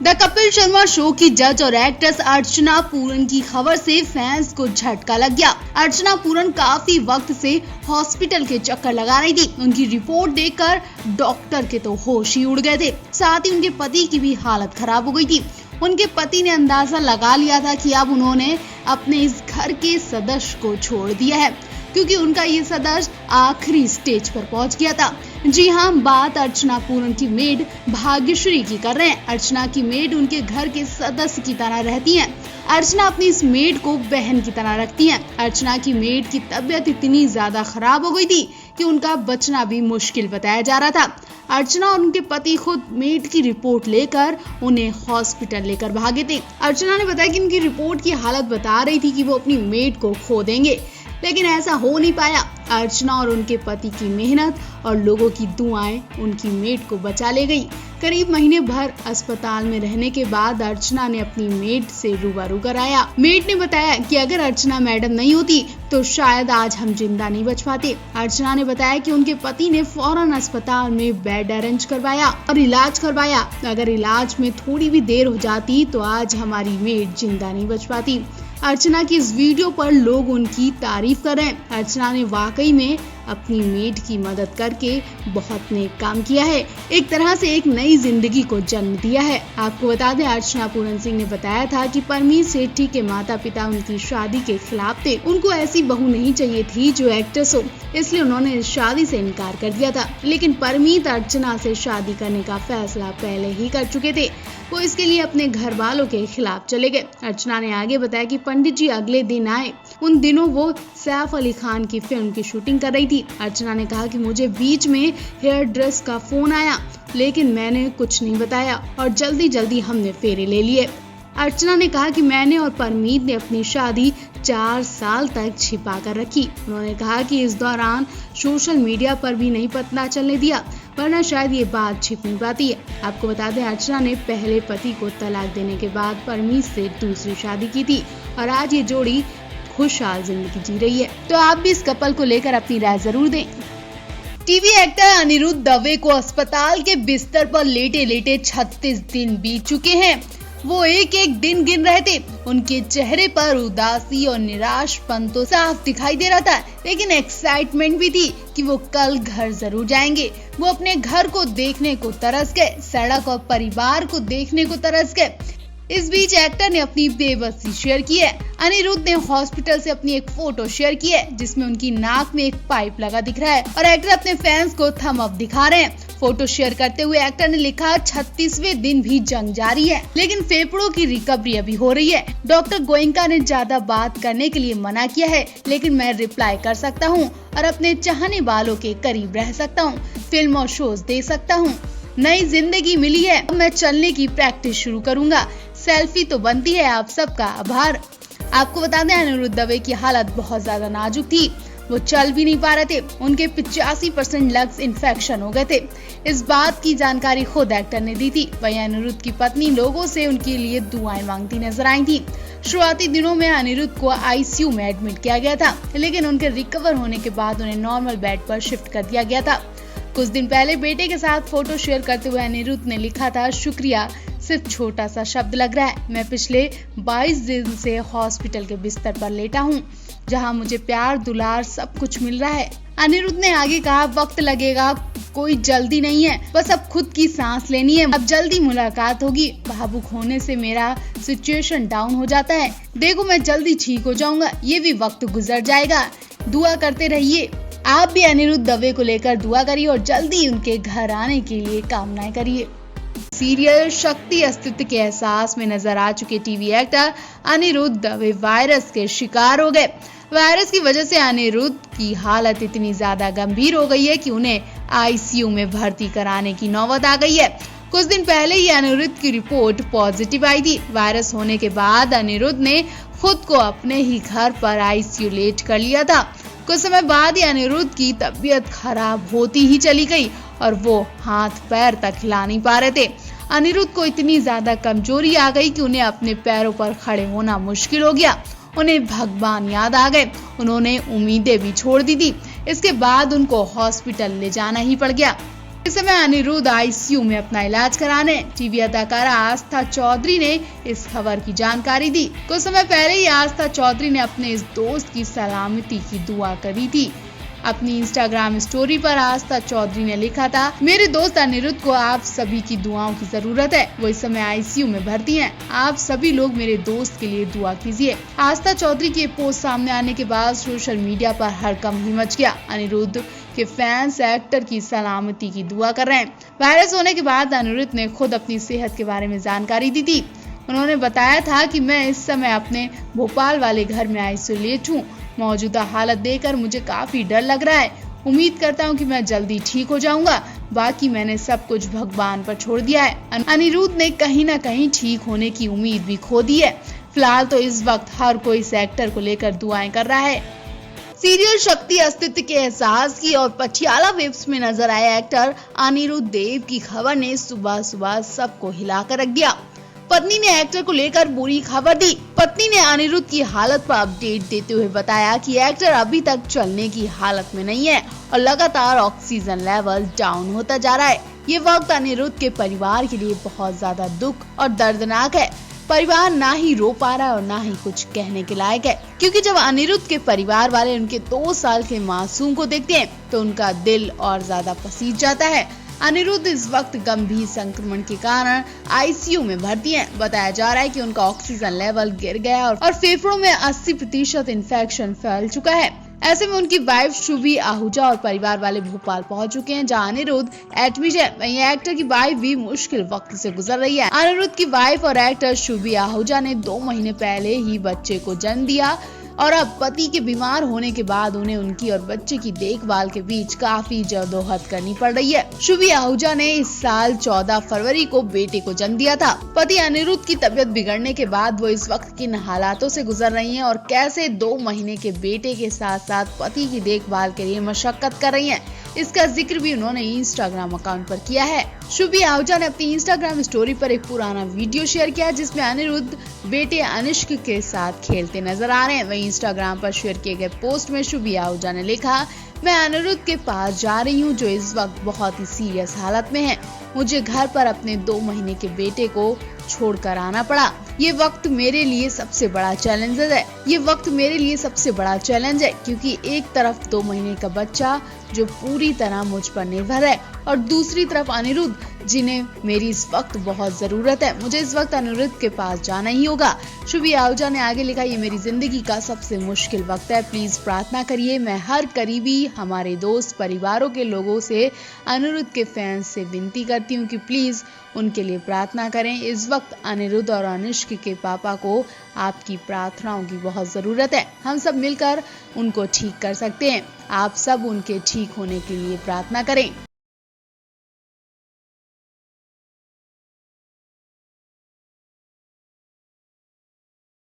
The Kapil Sharma show की जज और एक्ट्रेस अर्चना पूरन की खबर से फैंस को झटका लग गया। अर्चना पूरन काफी वक्त से हॉस्पिटल के चक्कर लगा रही थी। उनकी रिपोर्ट देखकर डॉक्टर के तो होश ही उड़ गए थे। साथ ही उनके पति की भी हालत खराब हो गई थी। उनके पति ने अंदाजा लगा लिया था कि अब उन्होंने अपने इस घर के सदस्य को छोड़ दिया है, क्योंकि उनका ये सदस्य आखिरी स्टेज पर पहुंच गया था। जी हाँ, बात अर्चना पूरन की मेड भाग्यश्री की कर रहे हैं। अर्चना की मेड उनके घर के सदस्य की तरह रहती हैं। अर्चना अपनी इस मेड को बहन की तरह रखती हैं। अर्चना की मेड की तबीयत इतनी ज्यादा खराब हो गई थी कि उनका बचना भी मुश्किल बताया जा रहा था। अर्चना और उनके पति खुद मेड की रिपोर्ट लेकर उन्हें हॉस्पिटल लेकर भागे थे। अर्चना ने बताया कि उनकी रिपोर्ट की हालत बता रही थी कि वो अपनी मेड को खो देंगे, लेकिन ऐसा हो नहीं पाया। अर्चना और उनके पति की मेहनत और लोगों की दुआएं उनकी मेड को बचा ले गई। करीब महीने भर अस्पताल में रहने के बाद अर्चना ने अपनी मेड से रूबरू कराया। मेड ने बताया कि अगर अर्चना मैडम नहीं होती तो शायद आज हम जिंदा नहीं बच पाते। अर्चना ने बताया कि उनके पति ने फौरन अस्पताल में बेड अरेंज करवाया और इलाज करवाया। अगर इलाज में थोड़ी भी देर हो जाती तो आज हमारी मेड जिंदा नहीं बच पाती। अर्चना की इस वीडियो पर लोग उनकी तारीफ कर रहे हैं। अर्चना ने वाकई में अपनी मेड की मदद करके बहुत नेक काम किया है। एक तरह से एक नई जिंदगी को जन्म दिया है। आपको बता दें, अर्चना पूरन सिंह ने बताया था कि परमीत सेठी के माता पिता उनकी शादी के खिलाफ थे। उनको ऐसी बहू नहीं चाहिए थी जो एक्ट्रेस हो, इसलिए उन्होंने इस शादी से इनकार कर दिया था। लेकिन परमीत अर्चना से शादी करने का फैसला पहले ही कर चुके थे। वो इसके लिए अपने घर वालों के खिलाफ चले गए। अर्चना ने आगे बताया कि पंडित जी अगले दिन आए। उन दिनों वो सैफ अली खान की फिल्म की शूटिंग कर रही थी। अर्चना ने कहा कि मुझे बीच में हेयर ड्रेस का फोन आया, लेकिन मैंने कुछ नहीं बताया और जल्दी जल्दी हमने फेरे ले लिए। अर्चना ने कहा कि मैंने और परमीत ने अपनी शादी 4 साल तक छिपा कर रखी। उन्होंने कहा कि इस दौरान सोशल मीडिया पर भी नहीं पता चलने दिया, वरना शायद ये बात छिप नहीं पाती है। आपको बता दें, अर्चना ने पहले पति को तलाक देने के बाद परमीत से दूसरी शादी की थी और आज ये जोड़ी खुशहाल जिंदगी जी रही है। तो आप भी इस कपल को लेकर अपनी राय जरूर दें। टीवी एक्टर अनिरुद्ध दवे को अस्पताल के बिस्तर पर लेटे लेटे 36 दिन बीत चुके हैं। वो एक एक दिन गिन रहे थे। उनके चेहरे पर उदासी और निराशपन तो साफ दिखाई दे रहा था, लेकिन एक्साइटमेंट भी थी कि वो कल घर जरूर जाएंगे। वो अपने घर को देखने को तरस गए, सड़क और परिवार को देखने को तरस गए। इस बीच एक्टर ने अपनी बेबसी शेयर की है। अनिरुद्ध ने हॉस्पिटल से अपनी एक फोटो शेयर की है, जिसमें उनकी नाक में एक पाइप लगा दिख रहा है और एक्टर अपने फैंस को थम अप दिखा रहे हैं। फोटो शेयर करते हुए एक्टर ने लिखा, 36वें दिन भी जंग जारी है, लेकिन फेफड़ों की रिकवरी अभी हो रही है। डॉक्टर गोयनका ने ज्यादा बात करने के लिए मना किया है, लेकिन मैं रिप्लाई कर सकता हूँ और अपने चाहने वालों के करीब रह सकता हूँ, फिल्म और शोज दे सकता हूँ। नई जिंदगी मिली है, मैं चलने की प्रैक्टिस शुरू करूंगा। सेल्फी तो बनती है, आप सबका आभार। आपको बता दें, अनिरुद्ध दवे की हालत बहुत ज्यादा नाजुक थी। वो चल भी नहीं पा रहे थे। उनके 85% लंग्स इन्फेक्शन हो गए थे। इस बात की जानकारी खुद एक्टर ने दी थी। वहीं अनिरुद्ध की पत्नी लोगों से उनके लिए दुआएं मांगती नजर आई थी। शुरुआती दिनों में अनिरुद्ध को आईसीयू में एडमिट किया गया था, लेकिन उनके रिकवर होने के बाद उन्हें नॉर्मल बेड पर शिफ्ट कर दिया गया था। कुछ दिन पहले बेटे के साथ फोटो शेयर करते हुए अनिरुद्ध ने लिखा था, शुक्रिया, सिर्फ छोटा सा शब्द लग रहा है। मैं पिछले 22 दिन से हॉस्पिटल के बिस्तर पर लेटा हूँ, जहाँ मुझे प्यार दुलार सब कुछ मिल रहा है। अनिरुद्ध ने आगे कहा, वक्त लगेगा, कोई जल्दी नहीं है, बस अब खुद की सांस लेनी है। अब जल्दी मुलाकात होगी। भावुक होने से मेरा सिचुएशन डाउन हो जाता है। देखो, मैं जल्दी ठीक हो जाऊंगा, ये भी वक्त गुजर जाएगा। दुआ करते रहिए। आप भी अनिरुद्ध दवे को लेकर दुआ करिए और जल्दी उनके घर आने के लिए कामनाएं करिए। सीरियल शक्ति अस्तित्व के एहसास में नजर आ चुके TV actor Aniruddh Dave virus के शिकार हो गए। वायरस की वजह से अनिरुद्ध की हालत इतनी ज्यादा गंभीर हो गई है कि उन्हें आईसीयू में भर्ती कराने की नौबत आ गई है। कुछ दिन पहले ही अनिरुद्ध की रिपोर्ट पॉजिटिव आई थी। वायरस होने के बाद अनिरुद्ध ने खुद को अपने ही घर पर आईसीयू लेट कर लिया था। कुछ समय बाद ही अनिरुद्ध की तबीयत खराब होती ही चली गई और वो हाथ पैर तक हिला नहीं पा रहे थे। अनिरुद्ध को इतनी ज्यादा कमजोरी आ गई कि उन्हें अपने पैरों पर खड़े होना मुश्किल हो गया। उन्हें भगवान याद आ गए। उन्होंने उम्मीदें भी छोड़ दी थी। इसके बाद उनको हॉस्पिटल ले जाना ही पड़ गया। इस समय अनिरुद्ध आईसीयू में अपना इलाज कराने। टीवी अदाकारा आस्था चौधरी ने इस खबर की जानकारी दी। कुछ समय पहले ही आस्था चौधरी ने अपने इस दोस्त की सलामती की दुआ करी थी। अपनी इंस्टाग्राम स्टोरी पर आस्था चौधरी ने लिखा था, मेरे दोस्त अनिरुद्ध को आप सभी की दुआओं की जरूरत है। वो इस समय आईसीयू में भर्ती हैं। आप सभी लोग मेरे दोस्त के लिए दुआ कीजिए। आस्था चौधरी की पोस्ट सामने आने के बाद सोशल मीडिया पर हड़कंप ही मच गया। अनिरुद्ध के फैंस एक्टर की सलामती की दुआ कर रहे हैं। वायरस होने के बाद अनिरुद्ध ने खुद अपनी सेहत के बारे में जानकारी दी थी। उन्होंने बताया था कि मैं इस समय अपने भोपाल वाले घर में आइसोलेट हूँ। मौजूदा हालत देखकर मुझे काफी डर लग रहा है। उम्मीद करता हूँ कि मैं जल्दी ठीक हो जाऊंगा। बाकी मैंने सब कुछ भगवान पर छोड़ दिया है। अनिरुद्ध ने कहीं न कहीं ठीक होने की उम्मीद भी खो दी है। फिलहाल तो इस वक्त हर कोई इस एक्टर को लेकर दुआएं कर रहा है। सीरियल शक्ति अस्तित्व के एहसास की और पटियाला वेब्स में नजर आए एक्टर अनिरुद्ध देव की खबर ने सुबह सुबह सबको हिलाकर रख दिया। पत्नी ने एक्टर को लेकर बुरी खबर दी। पत्नी ने अनिरुद्ध की हालत पर अपडेट देते हुए बताया कि एक्टर अभी तक चलने की हालत में नहीं है और लगातार ऑक्सीजन लेवल डाउन होता जा रहा है। ये वक्त अनिरुद्ध के परिवार के लिए बहुत ज्यादा दुख और दर्दनाक है। परिवार ना ही रो पा रहा है और ना ही कुछ कहने के लायक है, क्योंकि जब अनिरुद्ध के परिवार वाले उनके 2 साल के मासूम को देखते हैं तो उनका दिल और ज्यादा पसीज जाता है। अनिरुद्ध इस वक्त गंभीर संक्रमण के कारण आईसीयू में भर्ती हैं। बताया जा रहा है कि उनका ऑक्सीजन लेवल गिर गया और फेफड़ों में 80% इन्फेक्शन फैल चुका है। ऐसे में उनकी वाइफ शुभी आहूजा और परिवार वाले भोपाल पहुंच चुके हैं, जहां अनिरुद्ध एडमिट है। वहीं एक्टर की वाइफ भी मुश्किल वक्त से गुजर रही है। अनिरुद्ध की वाइफ और एक्टर शुभी आहूजा ने 2 महीने पहले ही बच्चे को जन्म दिया और अब पति के बीमार होने के बाद उन्हें उनकी और बच्चे की देखभाल के बीच काफी जद्दोजहद करनी पड़ रही है। शुभी आहूजा ने इस साल 14 फरवरी को बेटे को जन्म दिया था। पति अनिरुद्ध की तबीयत बिगड़ने के बाद वो इस वक्त किन हालातों से गुजर रही हैं और कैसे 2 महीने के बेटे के साथ साथ पति की देखभाल के लिए मशक्कत कर रही हैं, इसका जिक्र भी उन्होंने इंस्टाग्राम अकाउंट पर किया है। शुभी आहूजा ने अपनी इंस्टाग्राम स्टोरी पर एक पुराना वीडियो शेयर किया जिसमें अनिरुद्ध बेटे अनिष्क के साथ खेलते नजर आ रहे हैं। वहीं इंस्टाग्राम पर शेयर किए गए पोस्ट में शुभी आहूजा ने लिखा, मैं अनिरुद्ध के पास जा रही हूँ जो इस वक्त बहुत ही सीरियस हालत में है। मुझे घर पर अपने 2 महीने के बेटे को छोड़कर आना पड़ा। ये वक्त मेरे लिए सबसे बड़ा चैलेंज है। क्योंकि एक तरफ 2 महीने का बच्चा जो पूरी तरह मुझ पर निर्भर है और दूसरी तरफ अनिरुद्ध जिन्हें मेरी इस वक्त बहुत जरूरत है। मुझे इस वक्त अनिरुद्ध के पास जाना ही होगा। शुभी आहूजा ने आगे लिखा, ये मेरी जिंदगी का सबसे मुश्किल वक्त है। प्लीज प्रार्थना करिए। मैं हर करीबी, हमारे दोस्त, परिवारों के लोगों से, अनिरुद्ध के फैंस से विनती करती हूँ कि प्लीज उनके लिए प्रार्थना करें। इस वक्त अनिरुद्ध और अनिष्क के पापा को आपकी प्रार्थनाओं की बहुत जरूरत है। हम सब मिलकर उनको ठीक कर सकते हैं। आप सब उनके ठीक होने के लिए प्रार्थना करें।